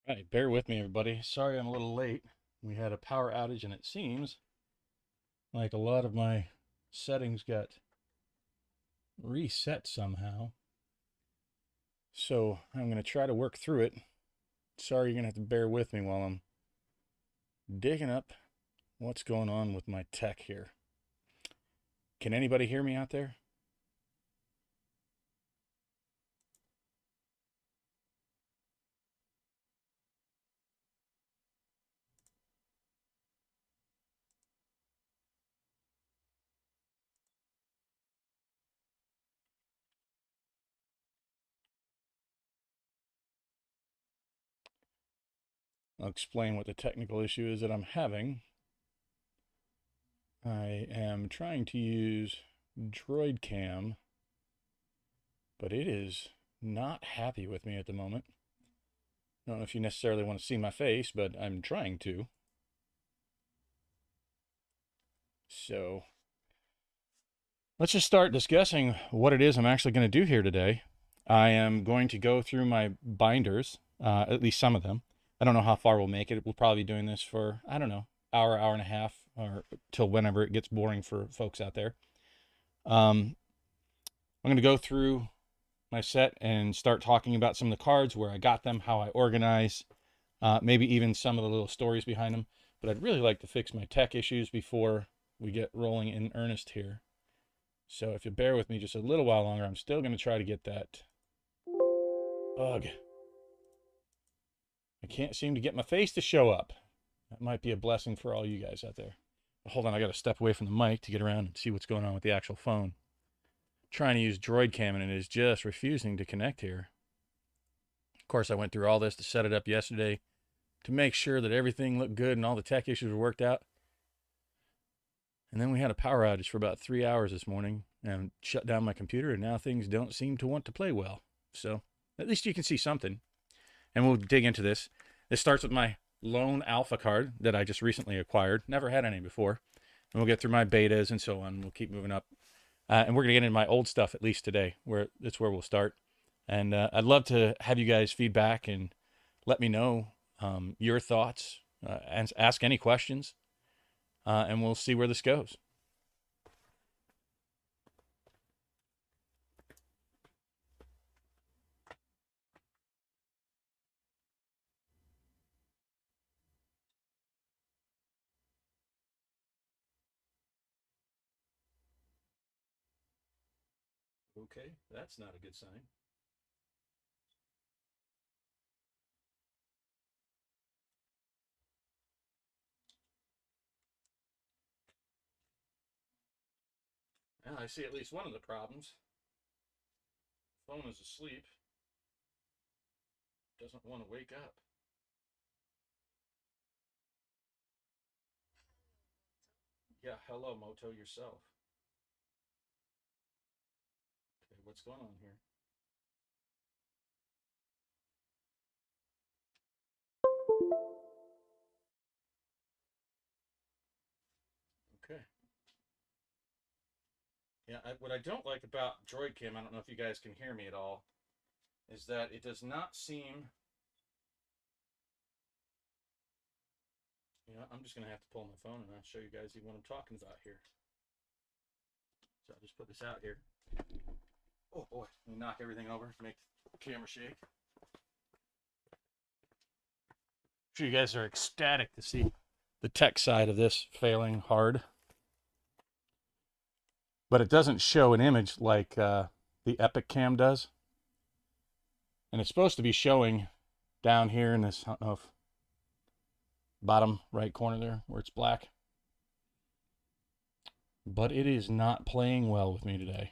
Right, bear with me, everybody. Sorry I'm a little late. We had a power outage, and it seems like a lot of my settings got reset somehow. So I'm going to try to work through it. Sorry, you're going to have to bear with me while I'm digging up what's going on with my tech here. Can anybody hear me out there? I'll explain what the technical issue is that I'm having. I am trying to use Droid Cam, but it is not happy with me at the moment. I don't know if you necessarily want to see my face, but I'm trying to. So let's just start discussing what it is I'm actually going to do here today. I am going to go through my binders, at least some of them. I don't know how far we'll make it. We'll probably be doing this for, I don't know, hour and a half, or till whenever it gets boring for folks out there. I'm going to go through my set and start talking about some of the cards, where I got them, how I organize, maybe even some of the little stories behind them. But I'd really like to fix my tech issues before we get rolling in earnest here. So if you bear with me just a little while longer, I'm still going to try to get that. Ugh. I can't seem to get my face to show up. That might be a blessing for all you guys out there. But hold on, I got to step away from the mic to get around and see what's going on with the actual phone. Trying to use Droid Cam, and it is just refusing to connect here. Of course, I went through all this to set it up yesterday to make sure that everything looked good and all the tech issues were worked out. And then we had a power outage for about 3 hours this morning and shut down my computer, and now things don't seem to want to play well. So at least you can see something. And we'll dig into this. This starts with my lone alpha card that I just recently acquired. Never had any before. And we'll get through my betas and so on. We'll keep moving up. And we're going to get into my old stuff at least today, where that's where we'll start. And I'd love to have you guys feedback and let me know your thoughts, and ask any questions. And we'll see where this goes. Okay, that's not a good sign. Well, I see at least one of the problems. Phone is asleep. Doesn't want to wake up. Yeah, hello, Moto, yourself. Okay, what's going on here? Okay. Yeah, what I don't like about Droid Cam, I don't know if you guys can hear me at all, is that it does not seem. I'm just going to have to pull my phone and I'll show you guys what I'm talking about here. So I'll just put this out here. Oh boy, let me knock everything over, make the camera shake. I'm sure you guys are ecstatic to see the tech side of this failing hard. But it doesn't show an image like the Epic Cam does. And it's supposed to be showing down here in this, I don't know if bottom right corner there where it's black. But it is not playing well with me today.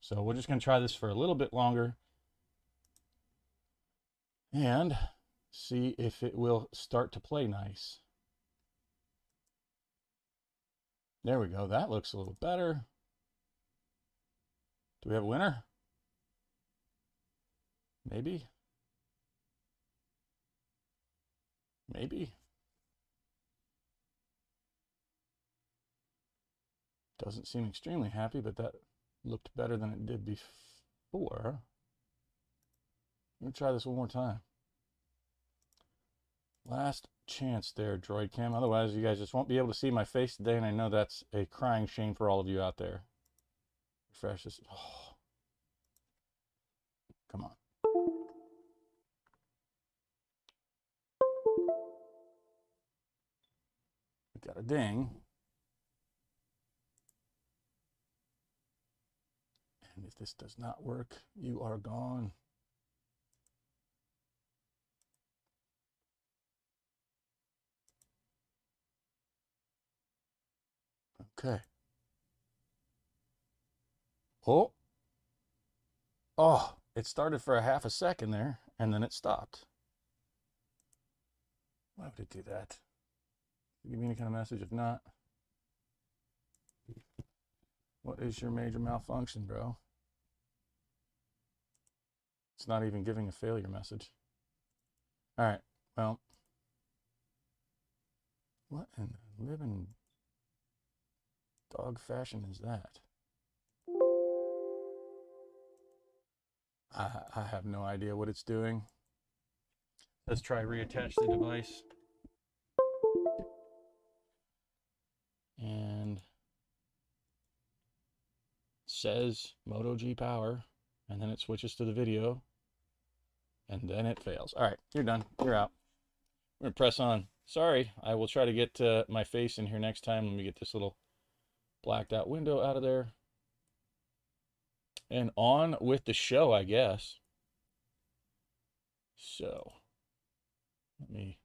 So we're just going to try this for a little bit longer and see if it will start to play nice. There we go. That looks a little better. Do we have a winner? Maybe. Maybe. Doesn't seem extremely happy, but that looked better than it did before. Let me try this one more time. Last chance there, Droid Cam. Otherwise, you guys just won't be able to see my face today, and I know that's a crying shame for all of you out there. Refresh this. Oh, come on. We got a ding. And if this does not work, you are gone. Okay. Oh. Oh, it started for a half a second there, and then it stopped. Why would it do that? Give me any kind of message. If not, what is your major malfunction, bro? It's not even giving a failure message. All right, well, what in the living dog fashion is that? I have no idea what it's doing. Let's try reattach the device. And it says Moto G power, and then it switches to the video, and then it fails. All right, you're done. You're out. We're gonna press on. Sorry, I will try to get my face in here next time. Let me get this little blacked out window out of there. And on with the show, I guess. So, let me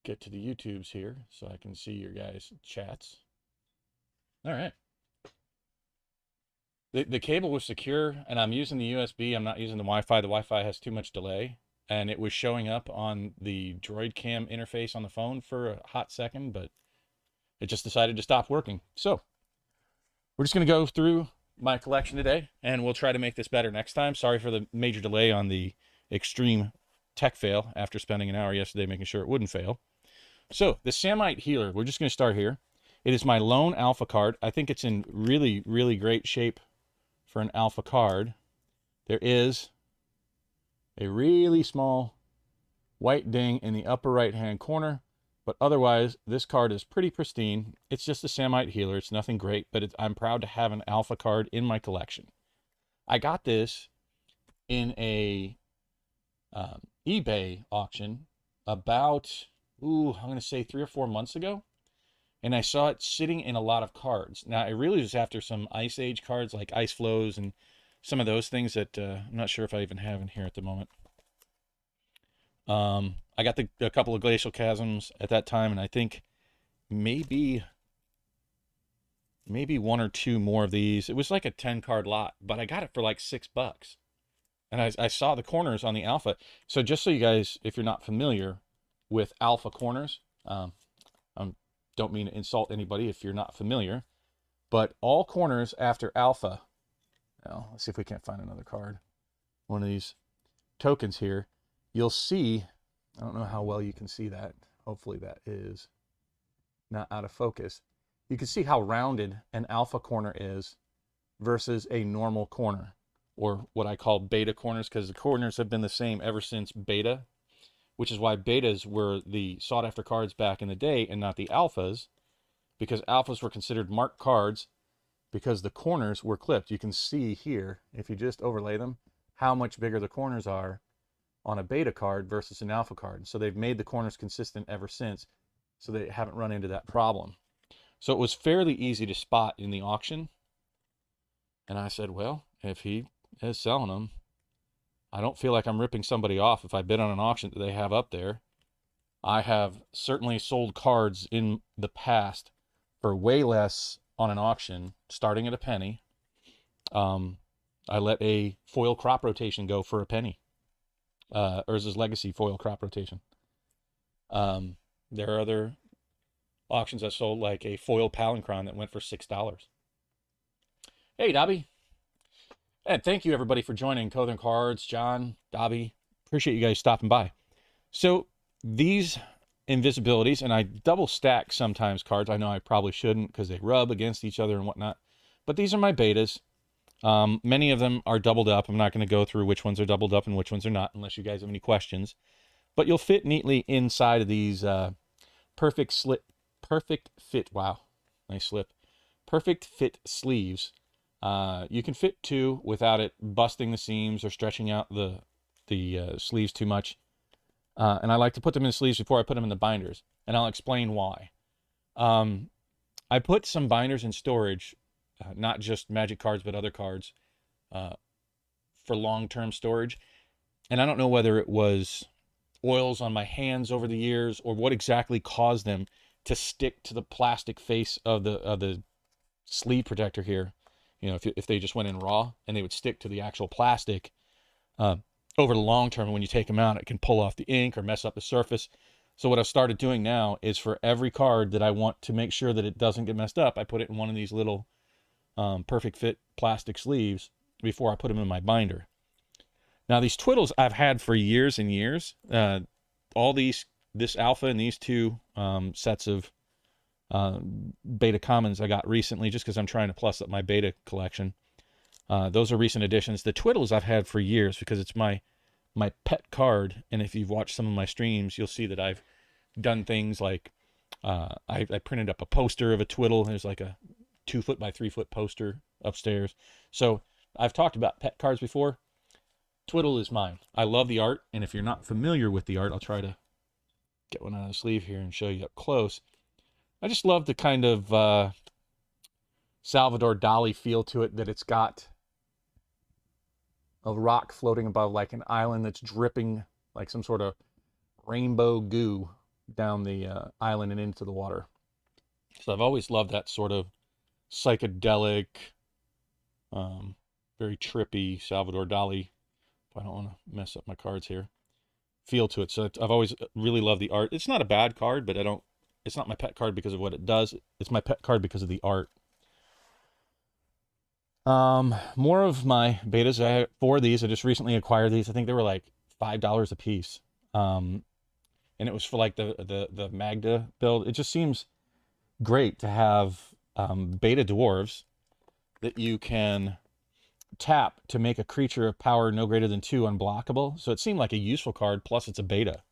get to the YouTubes here so I can see your guys' chats. All right. The cable was secure, and I'm using the USB. I'm not using the Wi-Fi. The Wi-Fi has too much delay, and it was showing up on the Droid Cam interface on the phone for a hot second, but it just decided to stop working. So, we're just going to go through my collection today, and we'll try to make this better next time. Sorry for the major delay on the extreme tech fail after spending an hour yesterday making sure it wouldn't fail. So the Samite Healer, we're just going to start here. It is my lone alpha card. I think it's in really, really great shape for an alpha card. There is a really small white ding in the upper right-hand corner, but otherwise, this card is pretty pristine. It's just a Samite Healer. It's nothing great, but I'm proud to have an alpha card in my collection. I got this in a eBay auction about, I'm going to say 3 or 4 months ago, and I saw it sitting in a lot of cards. Now, it really was after some Ice Age cards like Ice Flows and some of those things that I'm not sure if I even have in here at the moment. I got a couple of Glacial Chasms at that time, and I think maybe 1 or 2 more of these. It was like a 10-card lot, but I got it for like $6. And I saw the corners on the alpha. So just so you guys, if you're not familiar with alpha corners, I don't mean to insult anybody if you're not familiar, but all corners after alpha, now let's see if we can't find another card, one of these tokens here, you'll see, I don't know how well you can see that. Hopefully that is not out of focus. You can see how rounded an alpha corner is versus a normal corner, or what I call beta corners, because the corners have been the same ever since beta, which is why betas were the sought after cards back in the day and not the alphas, because alphas were considered marked cards because the corners were clipped. You can see here, if you just overlay them, how much bigger the corners are on a beta card versus an alpha card. So they've made the corners consistent ever since, so they haven't run into that problem. So it was fairly easy to spot in the auction. And I said, well, if he is selling them, I don't feel like I'm ripping somebody off if I bid on an auction that they have up there. I have certainly sold cards in the past for way less on an auction, starting at a penny. I let a foil crop rotation go for a penny. Urza's Legacy foil crop rotation. There are other auctions that sold like a foil Palancron that went for $6. Hey, Dobby. And thank you, everybody, for joining. Cothern Cards, John, Dobby. Appreciate you guys stopping by. So these invisibilities, and I double stack sometimes cards. I know I probably shouldn't because they rub against each other and whatnot. But these are my betas. Many of them are doubled up. I'm not going to go through which ones are doubled up and which ones are not unless you guys have any questions. but you'll fit neatly inside of these perfect fit. Wow, nice slip. Perfect fit sleeves. You can fit 2 without it busting the seams or stretching out the sleeves too much. And I like to put them in sleeves before I put them in the binders, and I'll explain why. I put some binders in storage, not just Magic cards, but other cards, for long-term storage. And I don't know whether it was oils on my hands over the years or what exactly caused them to stick to the plastic face of the sleeve protector here. You know, if they just went in raw and they would stick to the actual plastic, over the long term, when you take them out, it can pull off the ink or mess up the surface. So what I've started doing now is for every card that I want to make sure that it doesn't get messed up, I put it in one of these little perfect fit plastic sleeves before I put them in my binder. Now these twiddles I've had for years and years. All this alpha and these 2 sets of beta commons I got recently, just because I'm trying to plus up my beta collection. Those are recent additions. The twiddles I've had for years because it's my pet card, and if you've watched some of my streams, you'll see that I've done things like I printed up a poster of a twiddle. There's like a 2 foot by 3 foot poster upstairs. So I've talked about pet cards before. Twiddle is mine. I love the art, and if you're not familiar with the art, I'll try to get one out of the sleeve here and show you up close. I just love the kind of Salvador Dali feel to it, that it's got a rock floating above like an island that's dripping like some sort of rainbow goo down the island and into the water. So I've always loved that sort of psychedelic, very trippy Salvador Dali, if I don't want to mess up my cards here, feel to it. So I've always really loved the art. It's not a bad card, but it's not my pet card because of what it does. It's my pet card because of the art. More of my betas. For these, I just recently acquired these. I think they were like $5 a piece. And it was for like the Magda build. It just seems great to have beta dwarves that you can tap to make a creature of power no greater than 2 unblockable. So it seemed like a useful card, plus it's a beta.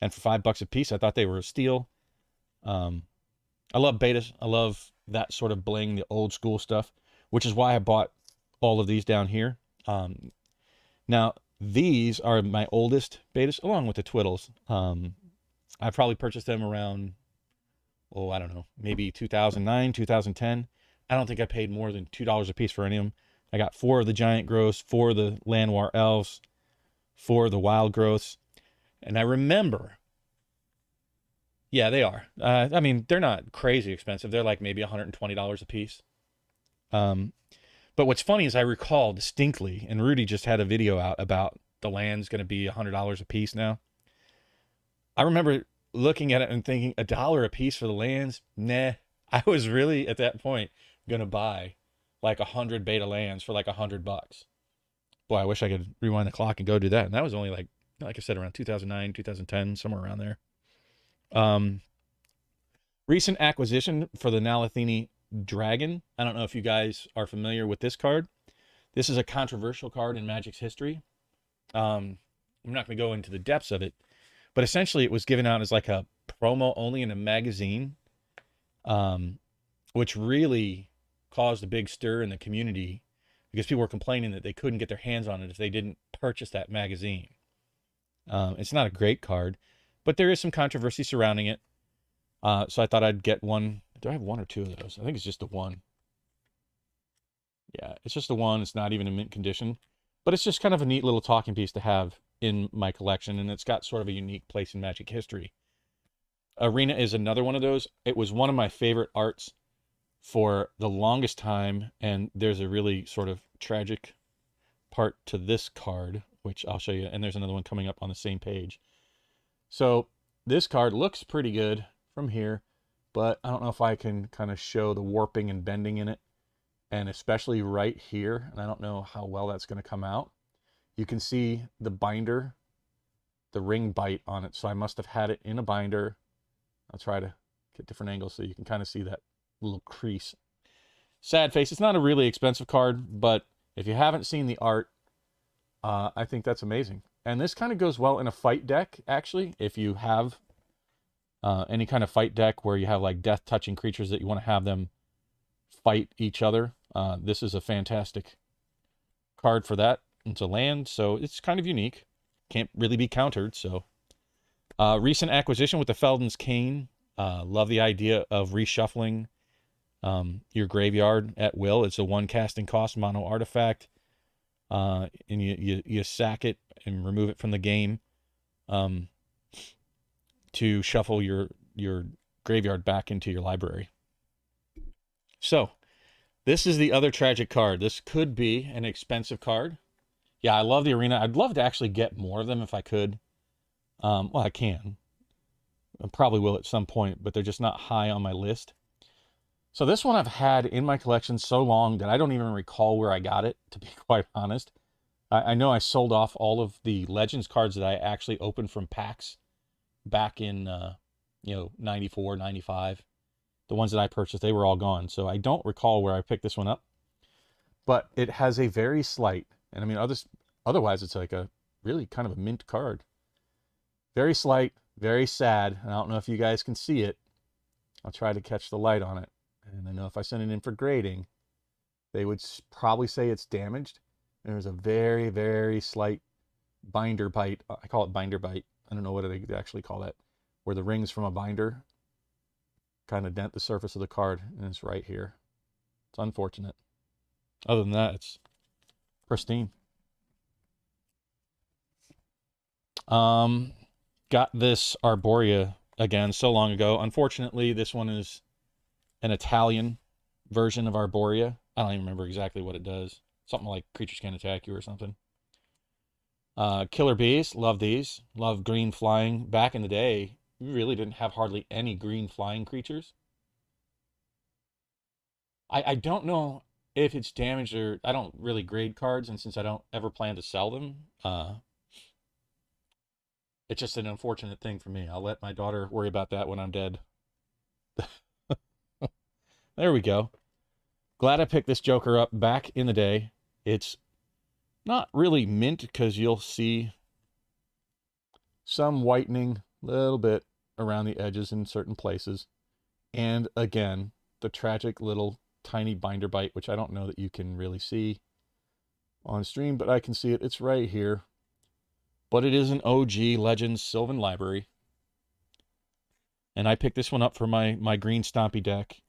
And for $5 a piece, I thought they were a steal. I love betas. I love that sort of bling, the old school stuff, which is why I bought all of these down here. Now, these are my oldest betas, along with the twiddles. I probably purchased them around, I don't know, maybe 2009, 2010. I don't think I paid more than $2 a piece for any of them. I got 4 of the giant growths, 4 of the Llanowar elves, 4 of the wild growths. And I remember, yeah, they are. I mean, they're not crazy expensive. They're like maybe $120 a piece. But what's funny is I recall distinctly, and Rudy just had a video out about the land's going to be $100 a piece now. I remember looking at it and thinking, $1 a piece for the lands? Nah. I was really, at that point, going to buy like 100 beta lands for like $100. Boy, I wish I could rewind the clock and go do that. And that was only like I said, around 2009, 2010, somewhere around there. Recent acquisition for the Nalathini Dragon. I don't know if you guys are familiar with this card. This is a controversial card in Magic's history. I'm not going to go into the depths of it, but essentially it was given out as like a promo only in a magazine, which really caused a big stir in the community because people were complaining that they couldn't get their hands on it if they didn't purchase that magazine. It's not a great card, but there is some controversy surrounding it. So I thought I'd get one. Do I have 1 or 2 of those? I think it's just the 1. Yeah, it's just the 1. It's not even in mint condition, but it's just kind of a neat little talking piece to have in my collection, and it's got sort of a unique place in Magic history. Arena is another one of those. It was one of my favorite arts for the longest time, and there's a really sort of tragic part to this card, which I'll show you, and there's another one coming up on the same page. So this card looks pretty good from here, but I don't know if I can kind of show the warping and bending in it, and especially right here, and I don't know how well that's going to come out. You can see the binder, the ring bite on it, so I must have had it in a binder. I'll try to get different angles so you can kind of see that little crease. Sad face. It's not a really expensive card, but if you haven't seen the art, I think that's amazing. And this kind of goes well in a fight deck, actually. If you have any kind of fight deck where you have like death-touching creatures that you want to have them fight each other, this is a fantastic card for that. It's a land, so it's kind of unique. Can't really be countered, so. Recent acquisition with the Felden's Cane. Love the idea of reshuffling your graveyard at will. It's a 1 casting cost mono artifact. And you sack it and remove it from the game to shuffle your graveyard back into your library. So, this is the other tragic card. This could be an expensive card. Yeah, I love the arena. I'd love to actually get more of them if I could. Well, I can. I probably will at some point, but they're just not high on my list. So this one I've had in my collection so long that I don't even recall where I got it, to be quite honest. I know I sold off all of the Legends cards that I actually opened from packs back in, 94, 95. The ones that I purchased, they were all gone. So I don't recall where I picked this one up. But it has a very slight, and I mean, otherwise it's like a really kind of a mint card. Very slight, very sad. And I don't know if you guys can see it. I'll try to catch the light on it. And I know if I send it in for grading, they would probably say it's damaged. And there's a very, very slight binder bite. I call it binder bite. I don't know what they actually call that. Where the rings from a binder kind of dent the surface of the card. And it's right here. It's unfortunate. Other than that, it's pristine. Got this Arborea again so long ago. Unfortunately, this one is an Italian version of Arborea. I don't even remember exactly what it does. Something like creatures can't attack you or something. Killer bees, love these. Love green flying. Back in the day, we really didn't have hardly any green flying creatures. I don't know if it's damaged or I don't really grade cards, and since I don't ever plan to sell them, it's just an unfortunate thing for me. I'll let my daughter worry about that when I'm dead. There we go. Glad I picked this Joker up back in the day. It's not really mint because you'll see some whitening a little bit around the edges in certain places. And again, the tragic little tiny binder bite, which I don't know that you can really see on stream, but I can see it. It's right here. But it is an OG Legends Sylvan Library. And I picked this one up for my green Stompy deck.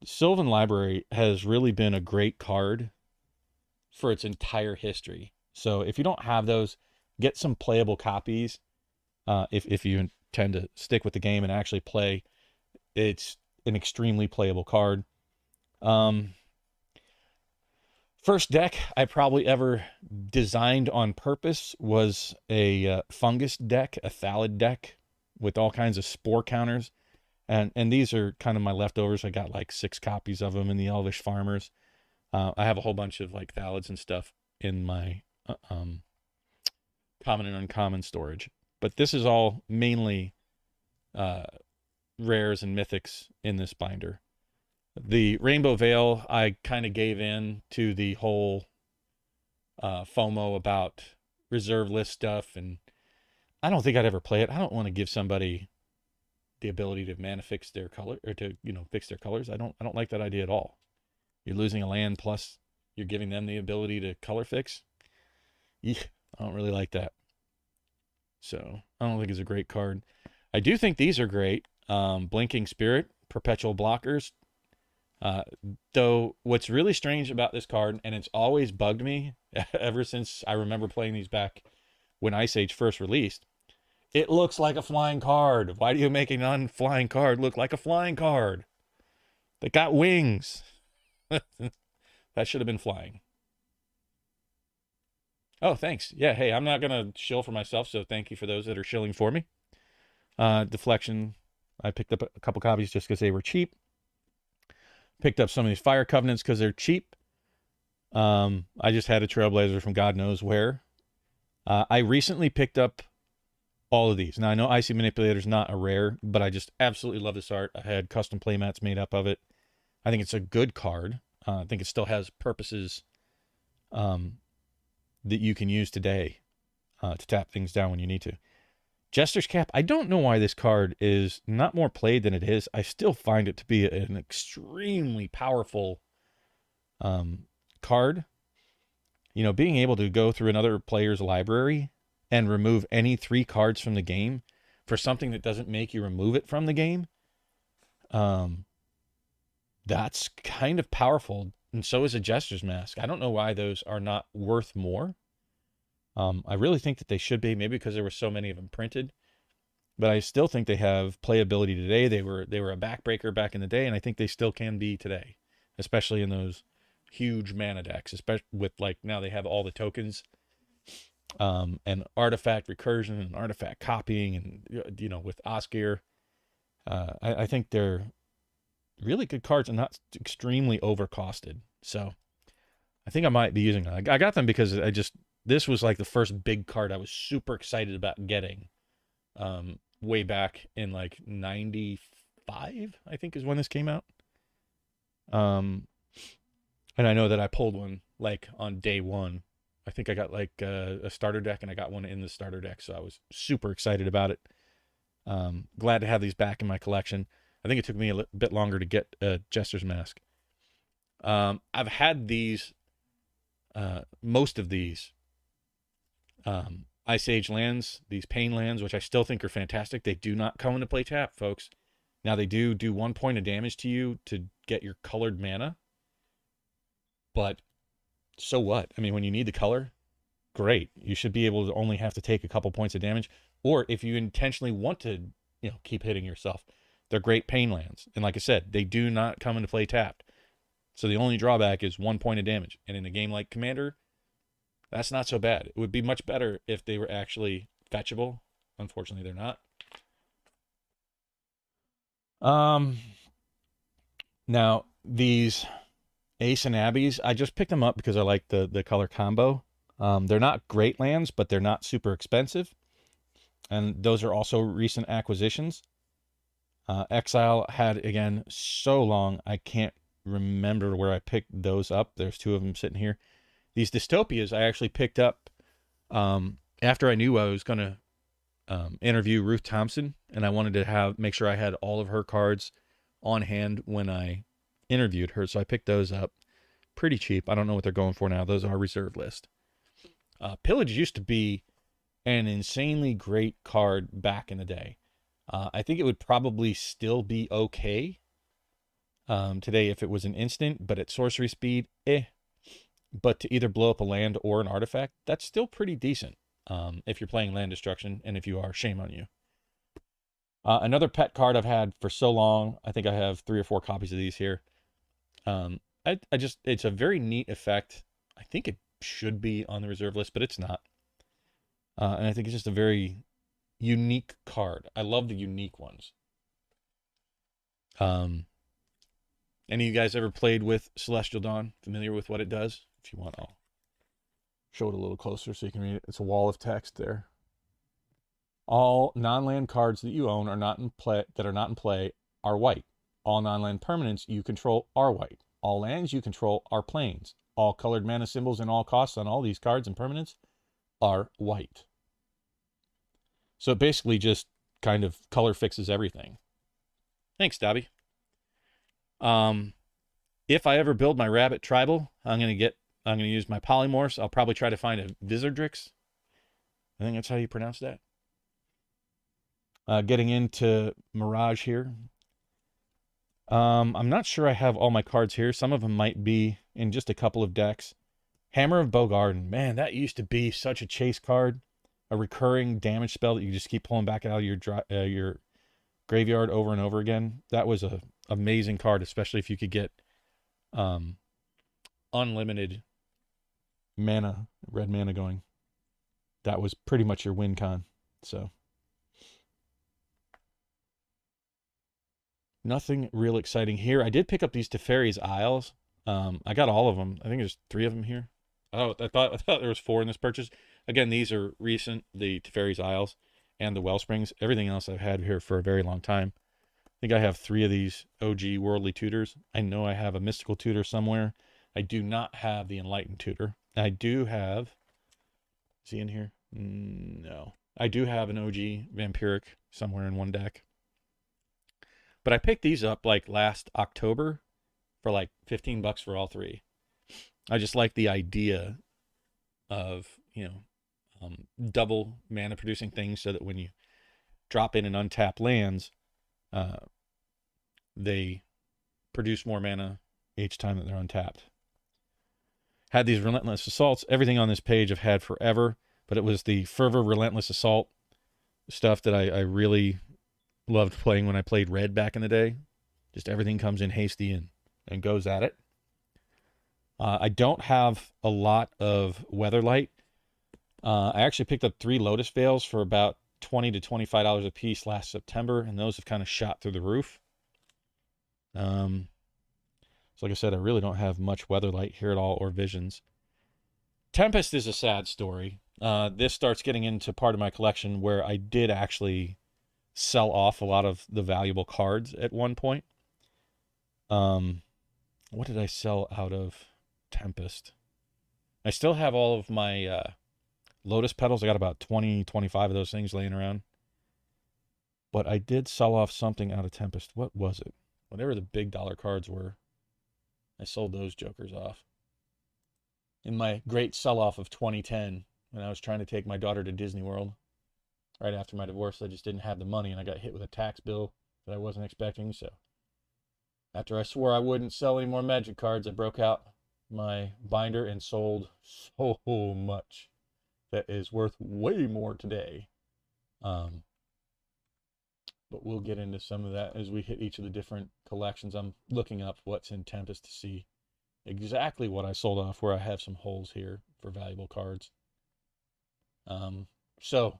Sylvan Library has really been a great card for its entire history. So if you don't have those, get some playable copies. If you intend to stick with the game and actually play, it's an extremely playable card. First deck I probably ever designed on purpose was a fungus deck, a Thallid deck with all kinds of spore counters. And these are kind of my leftovers. I got like 6 copies of them in the Elvish Farmers. I have a whole bunch of like Thallids and stuff in my common and uncommon storage. But this is all mainly rares and mythics in this binder. The Rainbow Veil, I kind of gave in to the whole FOMO about reserve list stuff, and I don't think I'd ever play it. I don't want to give somebody the ability to mana fix their color, or to, fix their colors. I don't like that idea at all. You're losing a land plus you're giving them the ability to color fix. Yeah, I don't really like that. So I don't think it's a great card. I do think these are great. Blinking Spirit, Perpetual Blockers. Though what's really strange about this card, and it's always bugged me ever since I remember playing these back when Ice Age first released, it looks like a flying card. Why do you make a non-flying card look like a flying card? They got wings. That should have been flying. Oh, thanks. Yeah, hey, I'm not going to shill for myself, so thank you for those that are shilling for me. Deflection, I picked up a couple copies just because they were cheap. Picked up some of these Fire Covenants because they're cheap. I just had a Trailblazer from God knows where. I recently picked up all of these. Now, I know Icy Manipulator is not a rare, but I just absolutely love this art. I had custom playmats made up of it. I think it's a good card. I think it still has purposes that you can use today. to tap things down when you need to. Jester's Cap, I don't know why this card is not more played than it is. I still find it to be an extremely powerful card. You know, being able to go through another player's library and remove any 3 cards from the game for something that doesn't make you remove it from the game, that's kind of powerful. And so is a Jester's Mask. I don't know why those are not worth more. I really think that they should be, maybe because there were so many of them printed. But I still think they have playability today. They were a backbreaker back in the day, and I think they still can be today, especially in those huge mana decks, especially with, like, now they have all the tokens, and artifact recursion and artifact copying, and, you know, with Osgear. I think they're really good cards and not extremely overcosted. So I think I might be using them. I got them because this was like the first big card I was super excited about getting. Way back in like 95, I think is when this came out. And I know that I pulled one like on day 1. I think I got like a starter deck, and I got one in the starter deck. So I was super excited about it. Glad to have these back in my collection. I think it took me a bit longer to get a Jester's Mask. I've had these, most of these, Ice Age lands, these Pain lands, which I still think are fantastic. They do not come into play tap, folks. Now, they do 1 point of damage to you to get your colored mana. But so what? I mean, when you need the color, great. You should be able to only have to take a couple points of damage. Or if you intentionally want to, you know, keep hitting yourself, they're great Pain lands. And like I said, they do not come into play tapped. So the only drawback is 1 point of damage. And in a game like Commander, that's not so bad. It would be much better if they were actually fetchable. Unfortunately, they're not. Now, these Ace and Abbeys, I just picked them up because I like the color combo. They're not great lands, but they're not super expensive. And those are also recent acquisitions. Exile had, again, so long, I can't remember where I picked those up. There's 2 of them sitting here. These Dystopias I actually picked up after I knew I was going to interview Ruth Thompson, and I wanted to make sure I had all of her cards on hand when I interviewed her. So I picked those up pretty cheap. I don't know what they're going for now. Those are reserve list. Pillage used to be an insanely great card back in the day. I think it would probably still be okay today if it was an instant, but at sorcery speed, But to either blow up a land or an artifact, that's still pretty decent if you're playing land destruction, and if you are, shame on you. Another pet card I've had for so long, I think I have 3 or 4 copies of these here. It's a very neat effect. I think it should be on the reserve list, but it's not. And I think it's just a very unique card. I love the unique ones. Any of you guys ever played with Celestial Dawn? Familiar with what it does? If you want, I'll show it a little closer so you can read it. It's a wall of text there. All non-land cards that you own are not in play are white. All non-land permanents you control are white. All lands you control are plains. All colored mana symbols and all costs on all these cards and permanents are white. So it basically just kind of color fixes everything. Thanks, Dobby. If I ever build my rabbit tribal, I'm gonna use my polymorphs. I'll probably try to find a Vizardrix. I think that's how you pronounce that. Getting into Mirage here. I'm not sure I have all my cards here. Some of them might be in just a couple of decks. Hammer of Bogarden. Man, that used to be such a chase card. A recurring damage spell that you just keep pulling back out of your graveyard over and over again. That was a amazing card, especially if you could get unlimited mana, red mana going. That was pretty much your win con. So nothing real exciting here. I did pick up these Teferi's Isles. I got all of them. I think there's 3 of them here. Oh, I thought there was 4 in this purchase. Again, these are recent, the Teferi's Isles and the Wellsprings. Everything else I've had here for a very long time. I think I have 3 of these OG Worldly Tutors. I know I have a Mystical Tutor somewhere. I do not have the Enlightened Tutor. I do have, is he in here? No. I do have an OG Vampiric somewhere in one deck. But I picked these up like last October for like $15 for all three. I just like the idea of, double mana producing things so that when you drop in and untap lands, they produce more mana each time that they're untapped. Had these Relentless Assaults. Everything on this page I've had forever, but it was the Fervor Relentless Assault stuff that I really loved playing when I played Red back in the day. Just everything comes in hasty and goes at it. I don't have a lot of Weatherlight. I actually picked up 3 Lotus Veils for about $20 to $25 a piece last September, and those have kind of shot through the roof. So like I said, I really don't have much Weatherlight here at all, or Visions. Tempest is a sad story. This starts getting into part of my collection where I did actually sell off a lot of the valuable cards at one point. What did I sell out of Tempest? I still have all of my Lotus Petals. I got about 20, 25 of those things laying around. But I did sell off something out of Tempest. What was it? Whatever the big dollar cards were, I sold those jokers off. In my great sell-off of 2010, when I was trying to take my daughter to Disney World, right after my divorce, I just didn't have the money, and I got hit with a tax bill that I wasn't expecting. So after I swore I wouldn't sell any more Magic cards, I broke out my binder and sold so much that is worth way more today. But we'll get into some of that as we hit each of the different collections. I'm looking up what's in Tempest to see exactly what I sold off, where I have some holes here for valuable cards. So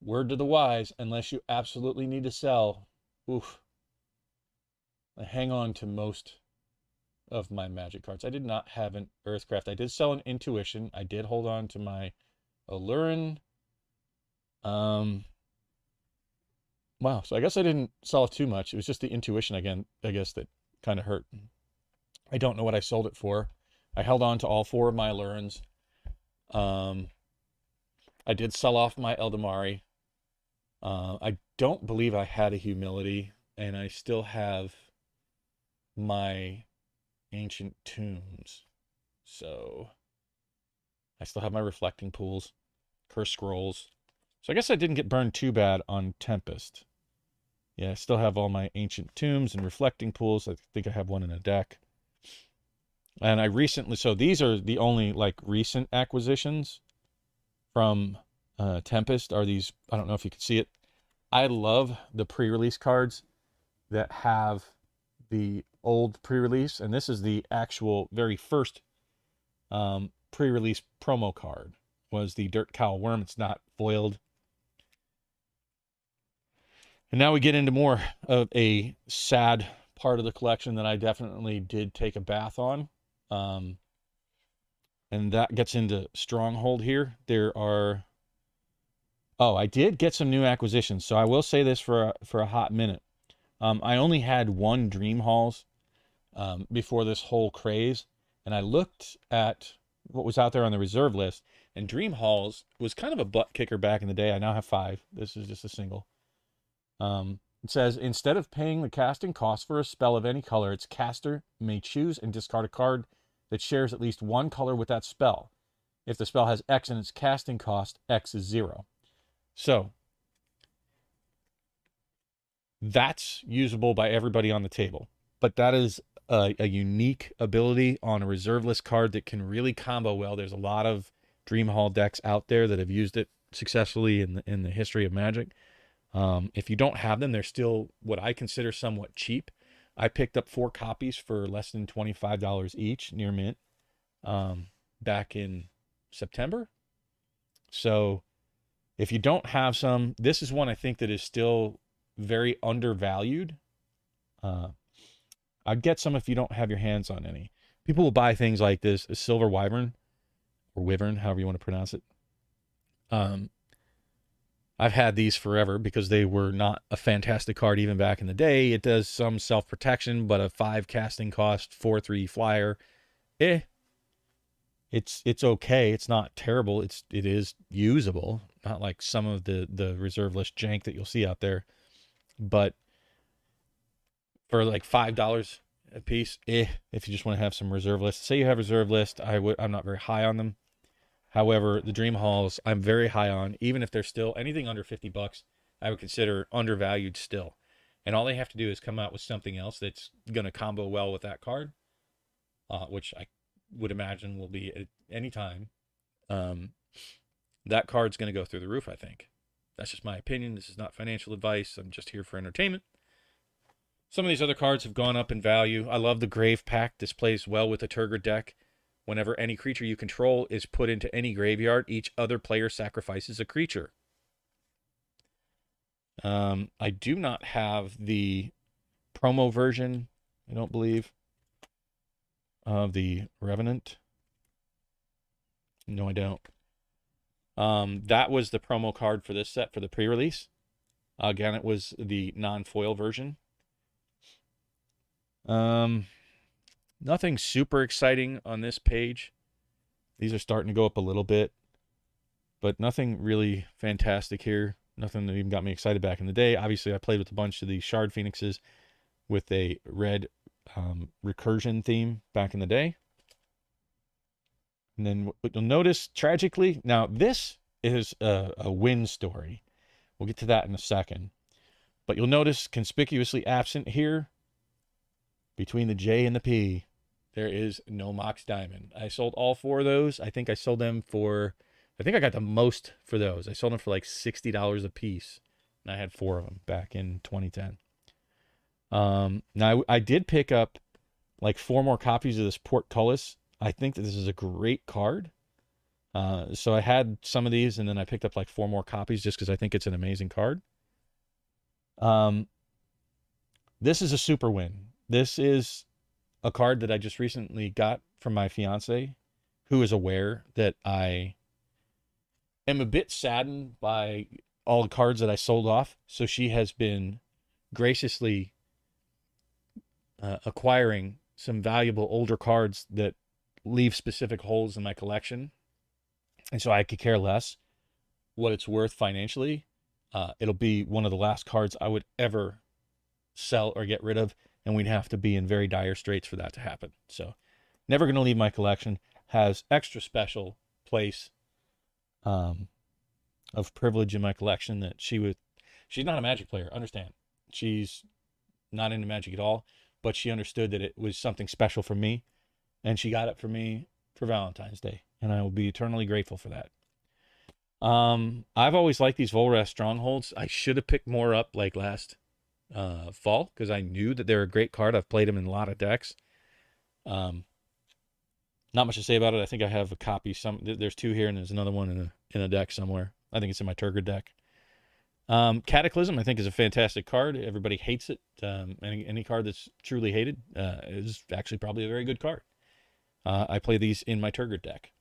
word to the wise, unless you absolutely need to sell, I hang on to most of my Magic cards. I did not have an Earthcraft. I did sell an Intuition. I did hold on to my Allurin. Wow, so I guess I didn't sell too much. It was just the Intuition again, I guess, that kind of hurt. I don't know what I sold it for. I held on to all 4 of my Allurins. I did sell off my Eldamari. I don't believe I had a Humility, and I still have my Ancient Tombs. So I still have my Reflecting Pools, Curse Scrolls. So I guess I didn't get burned too bad on Tempest. Yeah, I still have all my Ancient Tombs and Reflecting Pools. I think I have one in a deck. And I recently, so these are the only like recent acquisitions from Tempest, are these, I don't know if you can see it. I love the pre-release cards that have the old pre-release, and this is the actual very first pre-release promo card, was the Dirt Cow Worm. It's not foiled. And now we get into more of a sad part of the collection that I definitely did take a bath on. And that gets into Stronghold here. There are... Oh, I did get some new acquisitions. So I will say this for a hot minute. I only had 1 Dream Halls before this whole craze. And I looked at what was out there on the reserve list. And Dream Halls was kind of a butt kicker back in the day. I now have 5. This is just a single. It says, instead of paying the casting cost for a spell of any color, its caster may choose and discard a card that shares at least 1 color with that spell. If the spell has X in its casting cost, X is 0. So that's usable by everybody on the table. But that is a unique ability on a reserve list card that can really combo well. There's a lot of Dream Hall decks out there that have used it successfully in the history of Magic. If you don't have them, they're still what I consider somewhat cheap. I picked up 4 copies for less than $25 each near mint back in September. So if you don't have some, this is one I think that is still very undervalued. I'd get some if you don't have your hands on any. People will buy things like this, a Silver Wyvern, or Wyvern, however you want to pronounce it. I've had these forever because they were not a fantastic card even back in the day. It does some self-protection, but a 5 casting cost, 4/3 flyer. It's okay. It's not terrible. It is usable. Not like some of the reserve list jank that you'll see out there. But for like $5 a piece, if you just want to have some reserve list. Say you have reserve list, I'm not very high on them. However, the Dream Halls I'm very high on, even if they're still anything under $50, I would consider undervalued still. And all they have to do is come out with something else that's going to combo well with that card, which I would imagine will be at any time. That card's going to go through the roof, I think. That's just my opinion. This is not financial advice. I'm just here for entertainment. Some of these other cards have gone up in value. I love the Grave Pact. This plays well with the Turgor deck. Whenever any creature you control is put into any graveyard, each other player sacrifices a creature. I do not have the promo version, I don't believe, of the Revenant. No, I don't. That was the promo card for this set for the pre-release. Again, it was the non-foil version. Nothing super exciting on this page. These are starting to go up a little bit, but nothing really fantastic here. Nothing that even got me excited back in the day. Obviously, I played with a bunch of the Shard Phoenixes with a red recursion theme back in the day. And then what you'll notice, tragically, now this is a win story. We'll get to that in a second. But you'll notice conspicuously absent here, between the J and the P, there is no Mox Diamond. I sold all 4 of those. I think I sold them for, I think I got the most for those. I sold them for like $60 a piece. And I had 4 of them back in 2010. Now, I did pick up like 4 more copies of this Portcullis. I think that this is a great card. So I had some of these, and then I picked up like 4 more copies just because I think it's an amazing card. This is a super win. This is a card that I just recently got from my fiance, who is aware that I am a bit saddened by all the cards that I sold off. So she has been graciously acquiring some valuable older cards that leave specific holes in my collection. And so I could care less what it's worth financially. It'll be one of the last cards I would ever sell or get rid of, and we'd have to be in very dire straits for that to happen. So never going to leave my collection. Has extra special place of privilege in my collection that she's not a Magic player, understand. She's not into Magic at all, but she understood that it was something special for me, and she got it for me for Valentine's Day, and I will be eternally grateful for that. I've always liked these Volrath Strongholds. I should have picked more up like last fall, because I knew that they're a great card. I've played them in a lot of decks. Not much to say about it. I think I have a copy. There's 2 here, and there's another one in a deck somewhere. I think it's in my Turgor deck. Cataclysm, I think, is a fantastic card. Everybody hates it. Any card that's truly hated is actually probably a very good card. I play these in my Turgor deck.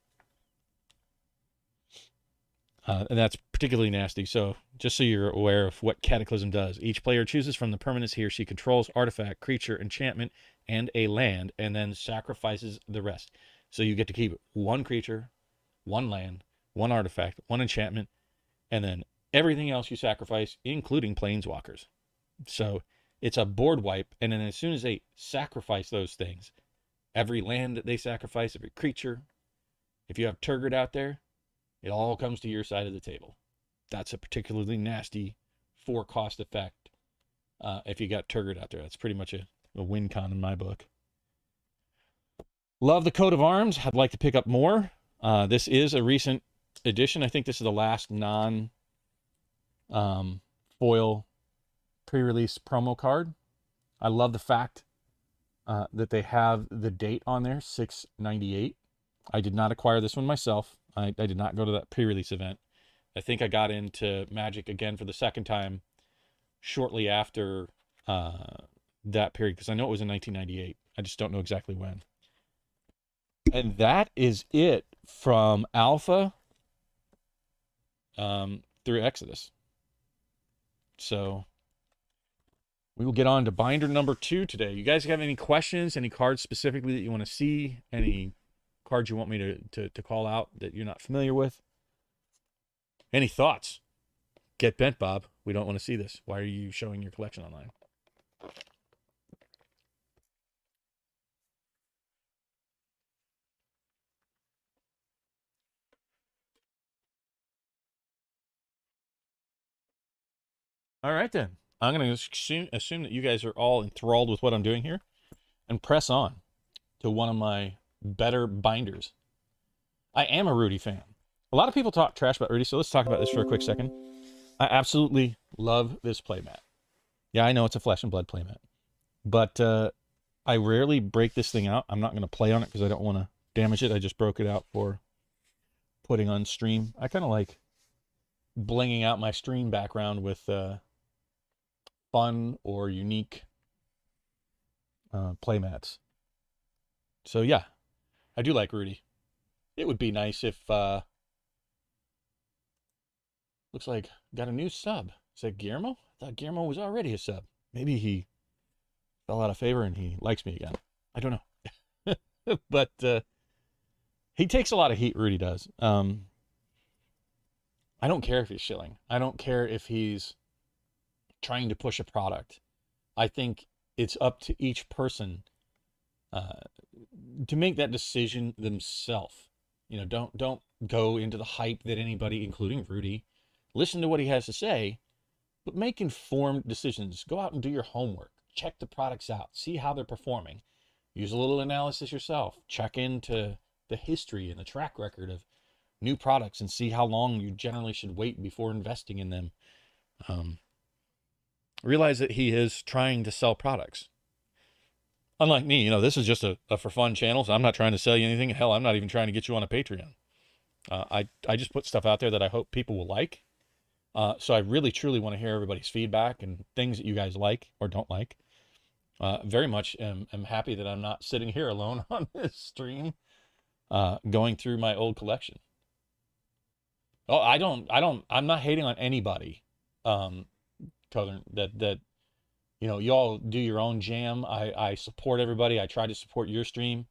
And that's particularly nasty. So just so you're aware of what Cataclysm does, each player chooses from the permanents he or she controls, artifact, creature, enchantment, and a land, and then sacrifices the rest. So you get to keep 1 creature, 1 land, 1 artifact, 1 enchantment, and then everything else you sacrifice, including planeswalkers. So it's a board wipe, and then as soon as they sacrifice those things, every land that they sacrifice, every creature, if you have Turgid out there, it all comes to your side of the table. That's a particularly nasty 4 cost effect if you got Turgid out there. That's pretty much a win con in my book. Love the coat of arms. I'd like to pick up more. This is a recent edition. I think this is the last non-foil pre-release promo card. I love the fact that they have the date on there, 6/98. I did not acquire this one myself. I did not go to that pre-release event. I think I got into Magic again for the second time shortly after that period, because I know it was in 1998. I just don't know exactly when. And that is it from Alpha through Exodus. So we will get on to binder number 2 today. You guys have any questions, any cards specifically that you want to see, any cards you want me to call out that you're not familiar with? Any thoughts? Get bent, Bob. We don't want to see this. Why are you showing your collection online? All right, then. I'm going to assume that you guys are all enthralled with what I'm doing here and press on to one of my better binders. I am a Rudy fan. A lot of people talk trash about Rudy, so let's talk about this for a quick second. I absolutely love this playmat. Yeah, I know it's a flesh and blood playmat, but I rarely break this thing out. I'm not going to play on it because I don't want to damage it. I just broke it out for putting on stream. I kind of like blinging out my stream background with fun or unique playmats. So yeah, I do like Rudy. It would be nice if looks like got a new sub. Is that Guillermo? I thought Guillermo was already a sub. Maybe he fell out of favor and he likes me again. I don't know. But he takes a lot of heat, Rudy does. I don't care if he's shilling. I don't care if he's trying to push a product. I think it's up to each person to make that decision themselves. You know, don't go into the hype that anybody, including Rudy, listen to what he has to say, but make informed decisions. Go out and do your homework. Check the products out. See how they're performing. Use a little analysis yourself. Check into the history and the track record of new products and see how long you generally should wait before investing in them. Realize that he is trying to sell products. Unlike me, you know, this is just a for fun channel, so I'm not trying to sell you anything. Hell, I'm not even trying to get you on a Patreon. I just put stuff out there that I hope people will like. So I really, truly want to hear everybody's feedback and things that you guys like or don't like. Very much am happy that I'm not sitting here alone on this stream, going through my old collection. Oh, I'm not hating on anybody, Cothern, that you know, y'all do your own jam. I support everybody. I try to support your stream.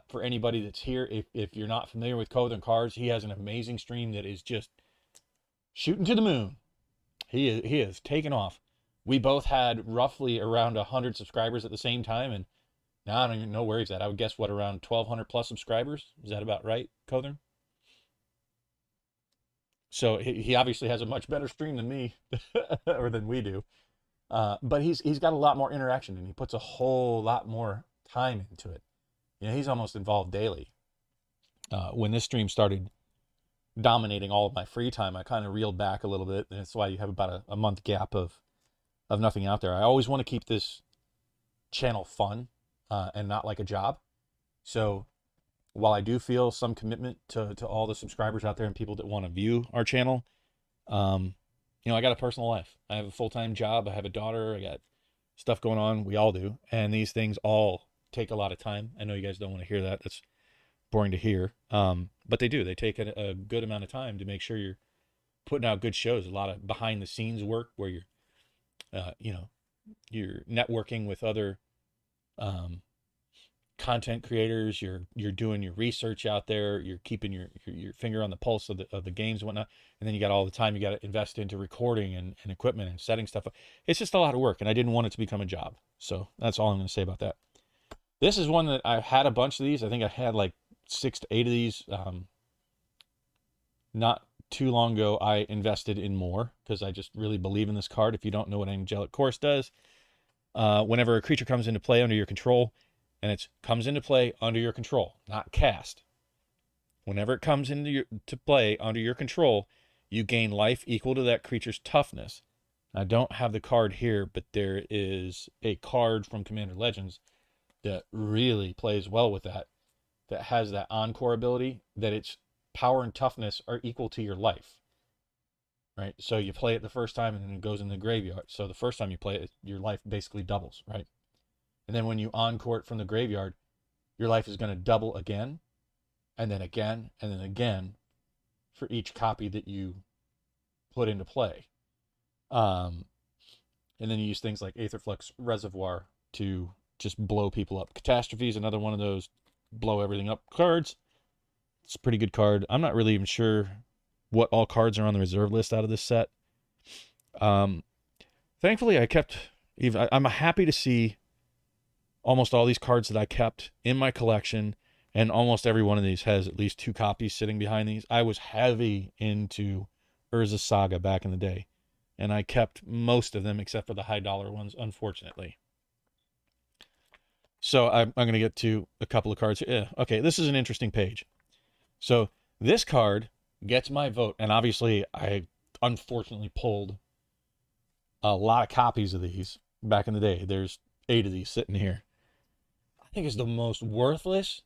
For anybody that's here, if you're not familiar with Cothern Cards, he has an amazing stream that is just shooting to the moon. He is taken off. We both had roughly around 100 subscribers at the same time, and now I don't even know where he's at. I would guess, what, around 1,200 plus subscribers? Is that about right, Cothern? So he obviously has a much better stream than me, or than we do. But he's got a lot more interaction, and he puts a whole lot more time into it. You know, he's almost involved daily. When this stream started dominating all of my free time, I kind of reeled back a little bit, and that's why you have about a month gap of nothing out there. I always want to keep this channel fun and not like a job. So while I do feel some commitment to all the subscribers out there and people that want to view our channel, you know, I got a personal life. I have a full-time job. I have a daughter. I got stuff going on. We all do. And these things all take a lot of time. I know you guys don't want to hear that. That's boring to hear. But they do. They take a good amount of time to make sure you're putting out good shows. A lot of behind the scenes work where you're, you know, you're networking with other content creators. You're doing your research out there. You're keeping your finger on the pulse of the games and whatnot. And then you got all the time you got to invest into recording and equipment and setting stuff up. It's just a lot of work, and I didn't want it to become a job. So that's all I'm going to say about that. This is one that I've had a bunch of these. I think I had like 6 to 8 of these. Not too long ago, I invested in more because I just really believe in this card. If you don't know what Angelic Course does, whenever a creature comes into play under your control, and it comes into play under your control, not cast. Whenever it comes into to play under your control, you gain life equal to that creature's toughness. I don't have the card here, but there is a card from Commander Legends that really plays well with that has that encore ability, that its power and toughness are equal to your life. Right? So you play it the first time, and then it goes in the graveyard. So the first time you play it, your life basically doubles, right? And then when you encore it from the graveyard, your life is going to double again, and then again, and then again for each copy that you put into play. And then you use things like Aetherflux Reservoir to just blow people up. Catastrophe is another one of those blow everything up cards. It's a pretty good card. I'm not really even sure what all cards are on the reserve list out of this set. Thankfully, I'm happy to see almost all these cards that I kept in my collection, and almost every one of these has at least 2 copies sitting behind these. I was heavy into Urza Saga back in the day, and I kept most of them except for the high dollar ones, unfortunately. So I'm going to get to a couple of cards. Okay, this is an interesting page. So this card gets my vote, and obviously I unfortunately pulled a lot of copies of these back in the day. There's 8 of these sitting here. I think it's the most worthless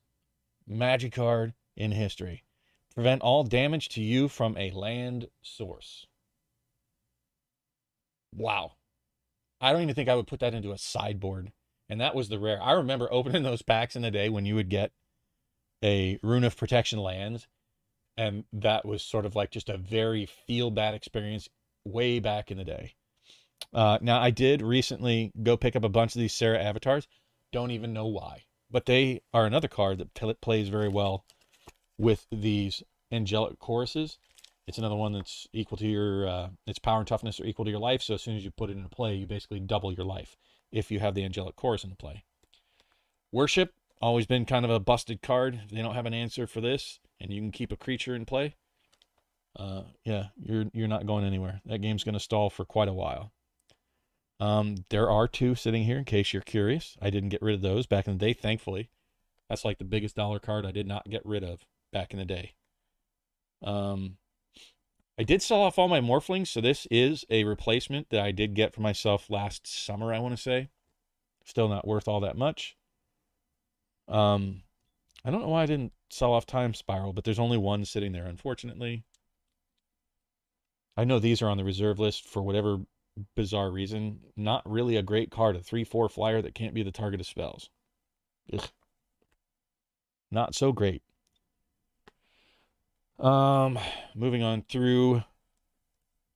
Magic card in history. Prevent all damage to you from a land source. Wow. I don't even think I would put that into a sideboard. And that was the rare. I remember opening those packs in the day when you would get a Rune of Protection land. And that was sort of like just a very feel bad experience way back in the day. Now, I did recently go pick up a bunch of these Sarah avatars. Don't even know why. But they are another card that plays very well with these angelic choruses. It's another one that's equal to your, its power and toughness are equal to your life. So as soon as you put it into play, you basically double your life if you have the angelic chorus into play. Worship, always been kind of a busted card. If they don't have an answer for this, and you can keep a creature in play, yeah, you're not going anywhere. That game's going to stall for quite a while. There are 2 sitting here in case you're curious. I didn't get rid of those back in the day, thankfully. That's like the biggest dollar card I did not get rid of back in the day. I did sell off all my Morphlings, so this is a replacement that I did get for myself last summer, I want to say. Still not worth all that much. I don't know why I didn't sell off Time Spiral, but there's only 1 sitting there, unfortunately. I know these are on the reserve list for whatever bizarre reason. Not really a great card, a 3/4 flyer that can't be the target of spells. Ugh. Not so great. Moving on through,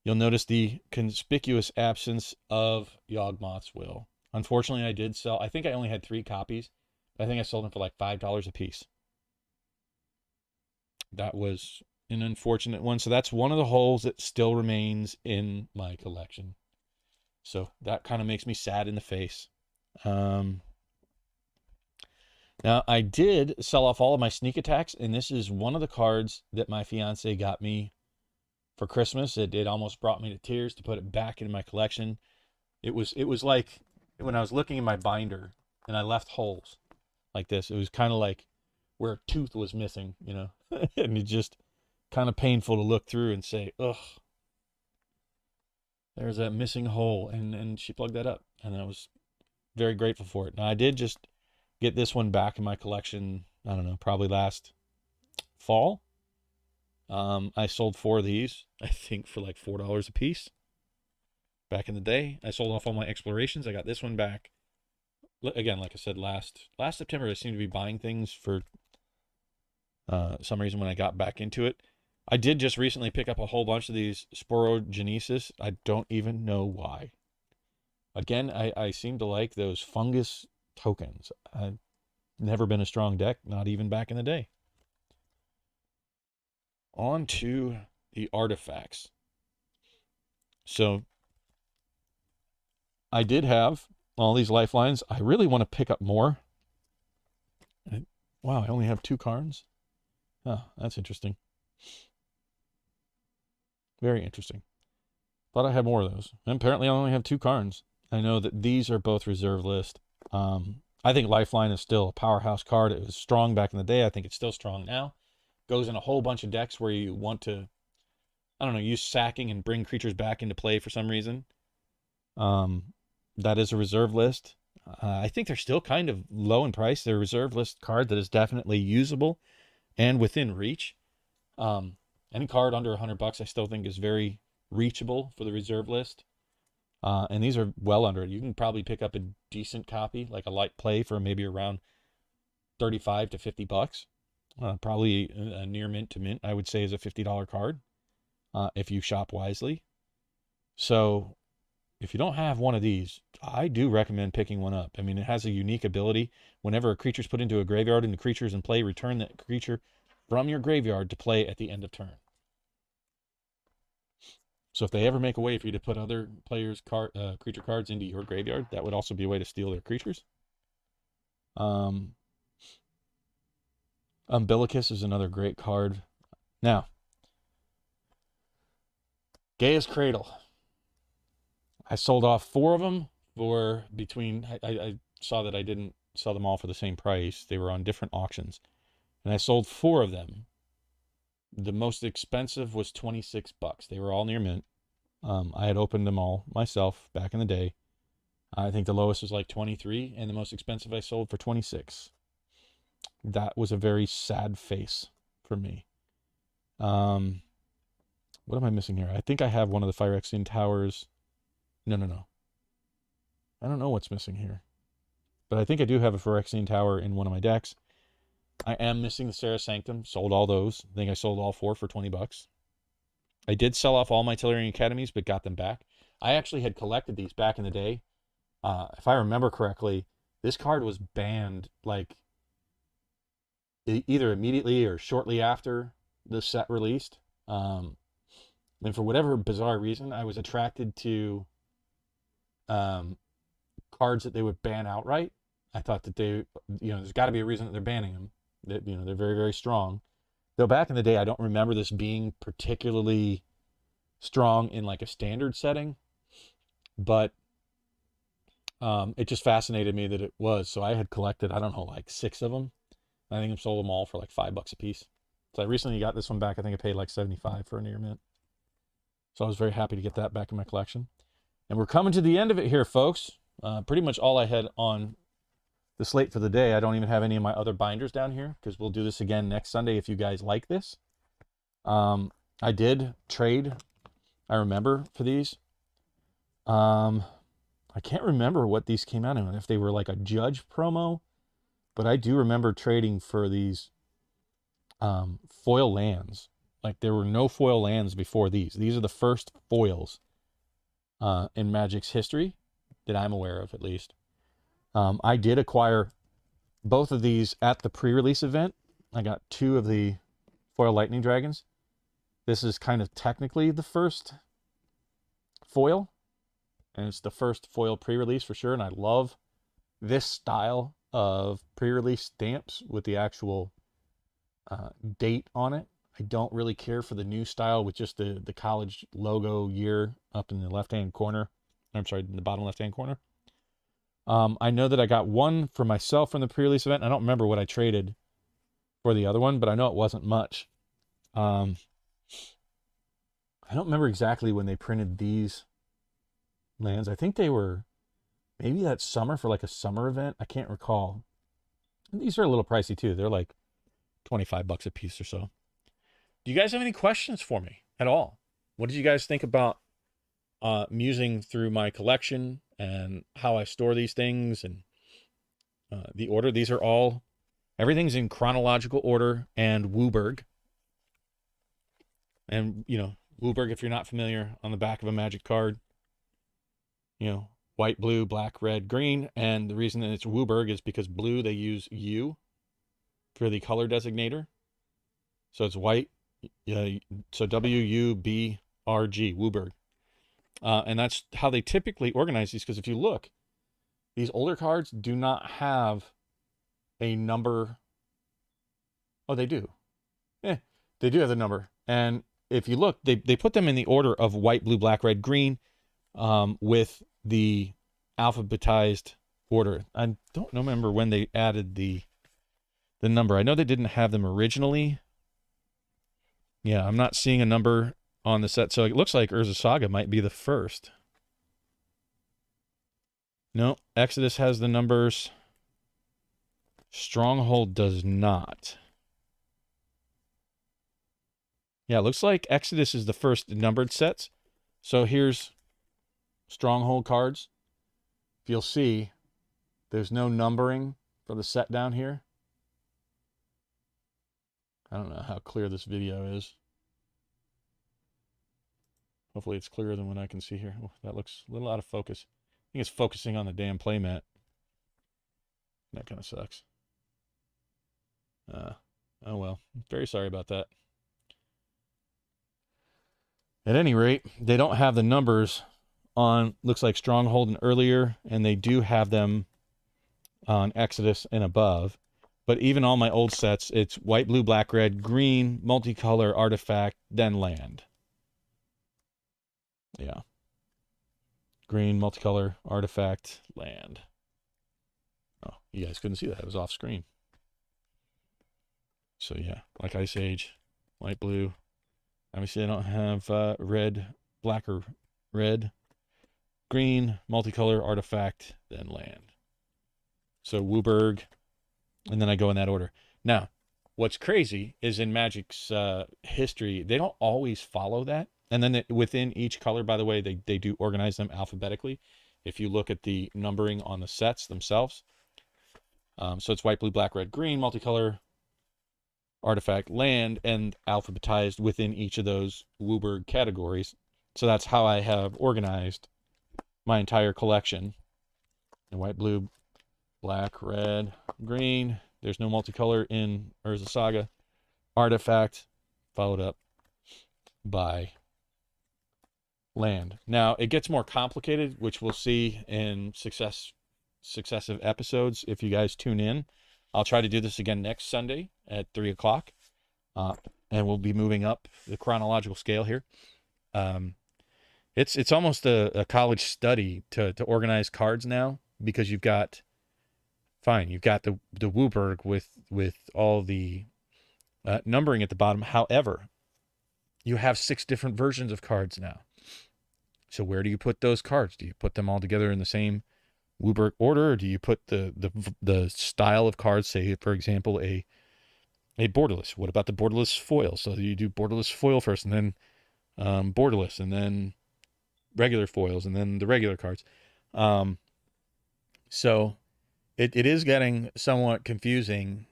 you'll notice the conspicuous absence of Yawgmoth's Will. Unfortunately, I did sell, I think I only had 3 copies, but I think I sold them for like $5 a piece. That was an unfortunate one. So that's one of the holes that still remains in my collection. So that kind of makes me sad in the face. Now, I did sell off all of my sneak attacks, and this is one of the cards that my fiance got me for Christmas. It almost brought me to tears to put it back in my collection. It was like when I was looking in my binder and I left holes like this. It was kind of like where a tooth was missing, you know, and it's just kind of painful to look through and say, ugh, there's that missing hole. And she plugged that up, and I was very grateful for it. Now, I did just get this one back in my collection, I don't know, probably last fall. I sold 4 of these, I think, for like $4 a piece. Back in the day, I sold off all my explorations. I got this one back. Again, like I said, last September, I seemed to be buying things for some reason when I got back into it. I did just recently pick up a whole bunch of these Sporogenesis. I don't even know why. Again, I seem to like those fungus tokens. I've never been a strong deck, not even back in the day. On to the artifacts. So I did have all these lifelines. I really want to pick up more. Wow, I only have 2 cards. Oh, that's interesting. Very interesting. Thought I had more of those. And apparently I only have 2 cards. I know that these are both reserve list. I think Lifeline is still a powerhouse card. It was strong back in the day. I think it's still strong now. Goes in a whole bunch of decks where you want to, I don't know, use sacking and bring creatures back into play for some reason. That is a reserve list. I think they're still kind of low in price. They're a reserve list card that is definitely usable and within reach. Any card under $100 I still think is very reachable for the reserve list. And these are well under it. You can probably pick up a decent copy, like a light play, for maybe around $35 to $50. Probably a near mint to mint, I would say, is a $50 card if you shop wisely. So if you don't have one of these, I do recommend picking one up. I mean, it has a unique ability. Whenever a creature's put into a graveyard and the creature's in play, return that creature from your graveyard to play at the end of turn. So if they ever make a way for you to put other players' creature cards into your graveyard, that would also be a way to steal their creatures. Umbilicus is another great card. Now, Gaia's Cradle. I sold off 4 of them for between, I saw that I didn't sell them all for the same price. They were on different auctions. And I sold 4 of them. The most expensive was $26. They were all near mint. I had opened them all myself back in the day. I think the lowest was like 23, and the most expensive I sold for 26. That was a very sad face for me. What am I missing here? I think I have one of the Phyrexian Towers. No. I don't know what's missing here. But I think I do have a Phyrexian Tower in one of my decks. I am missing the Serra Sanctum. Sold all those. I think I sold all 4 for $20. I did sell off all my Tellurian Academies, but got them back. I actually had collected these back in the day. If I remember correctly, this card was banned like either immediately or shortly after the set released. And for whatever bizarre reason, I was attracted to cards that they would ban outright. I thought that they, there's got to be a reason that they're banning them. That, they're very, very strong. Though back in the day, I don't remember this being particularly strong in like a standard setting, but it just fascinated me that it was. So I had collected, I don't know, like 6 of them. I think I sold them all for like $5 a piece. So I recently got this one back. I think I paid like $75 for a near mint. So I was very happy to get that back in my collection. And we're coming to the end of it here, folks. Pretty much all I had on the slate for the day. I don't even have any of my other binders down here because we'll do this again next Sunday if you guys like this. I did trade, I remember, for these. I can't remember what these came out in, if they were like a Judge promo, but I do remember trading for these foil lands. Like there were no foil lands before these. These are the first foils in Magic's history that I'm aware of, at least. I did acquire both of these at the pre-release event. I got 2 of the foil lightning dragons. This is kind of technically the first foil, and it's the first foil pre-release for sure. And I love this style of pre-release stamps with the actual date on it. I don't really care for the new style with just the college logo year up in the left-hand corner. I'm sorry, in the bottom left-hand corner. I know that I got one for myself from the pre-release event. I don't remember what I traded for the other one, but I know it wasn't much. I don't remember exactly when they printed these lands. I think they were maybe that summer for like a summer event. I can't recall. And these are a little pricey too. They're like $25 a piece or so. Do you guys have any questions for me at all? What did you guys think about musing through my collection and how I store these things and the order? These are all, everything's in chronological order and Wooburg. And, Wooburg, if you're not familiar, on the back of a Magic card, white, blue, black, red, green. And the reason that it's Wooburg is because blue, they use U for the color designator. So it's white. So W-U-B-R-G, Wooburg. And that's how they typically organize these, because if you look, these older cards do not have a number. Oh, they do. They do have the number. And if you look, they put them in the order of white, blue, black, red, green, with the alphabetized order. I don't remember when they added the number. I know they didn't have them originally. Yeah, I'm not seeing a number on the set, so it looks like Urza Saga might be the first. No, Exodus has the numbers. Stronghold does not. Yeah, it looks like Exodus is the first numbered sets. So here's Stronghold cards. If you'll see, there's no numbering for the set down here. I don't know how clear this video is. Hopefully it's clearer than what I can see here. Oh, that looks a little out of focus. think it's focusing on the damn playmat. That kind of sucks. Oh well. Very sorry about that. At any rate, they don't have the numbers on, looks like Stronghold and earlier, and they do have them on Exodus and above. But even all my old sets, it's white, blue, black, red, green, multicolor, artifact, then land. Yeah. Green, multicolor, artifact, land. Oh, you guys couldn't see that. It was off screen. So yeah, like Ice Age, light blue. Obviously, I don't have red, black, or red. Green, multicolor, artifact, then land. So Wooburg, and then I go in that order. Now, what's crazy is in Magic's history, they don't always follow that. And then within each color, by the way, they do organize them alphabetically. If you look at the numbering on the sets themselves. So it's white, blue, black, red, green, multicolor, artifact, land, and alphabetized within each of those Wooburg categories. So that's how I have organized my entire collection. And white, blue, black, red, green. There's no multicolor in Urza Saga. Artifact, followed up by land. Now, it gets more complicated, which we'll see in successive episodes if you guys tune in. I'll try to do this again next Sunday at 3 o'clock. And we'll be moving up the chronological scale here. It's almost a college study to organize cards now, because you've got the Wooburg with all the numbering at the bottom. However, you have 6 different versions of cards now. So where do you put those cards? Do you put them all together in the same Wooburg order, or do you put the style of cards, say, for example, a borderless? What about the borderless foil? So you do borderless foil first, and then borderless, and then regular foils, and then the regular cards. So it is getting somewhat confusing,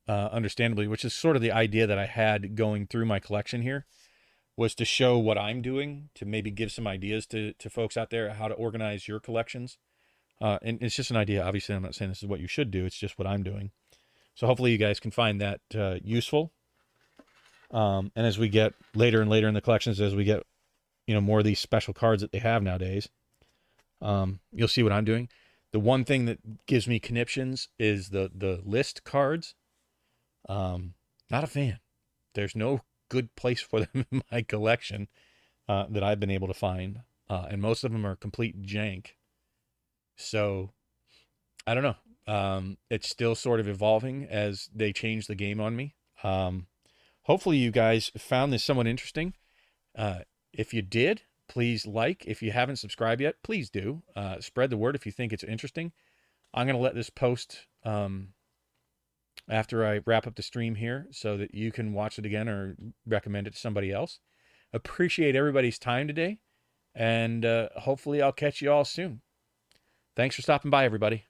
understandably, which is sort of the idea that I had going through my collection here, was to show what I'm doing, to maybe give some ideas to folks out there how to organize your collections. And it's just an idea. Obviously, I'm not saying this is what you should do. It's just what I'm doing. So hopefully you guys can find that useful. And as we get later and later in the collections, as we get more of these special cards that they have nowadays, you'll see what I'm doing. The one thing that gives me conniptions is the list cards. Not a fan. There's no good place for them in my collection that I've been able to find. And most of them are complete jank. So, I don't know. It's still sort of evolving as they change the game on me. Hopefully you guys found this somewhat interesting. If you did, please like. If you haven't subscribed yet, please do. Spread the word if you think it's interesting. I'm going to let this post after I wrap up the stream here so that you can watch it again or recommend it to somebody else. Appreciate everybody's time today, and hopefully I'll catch you all soon. Thanks for stopping by, everybody.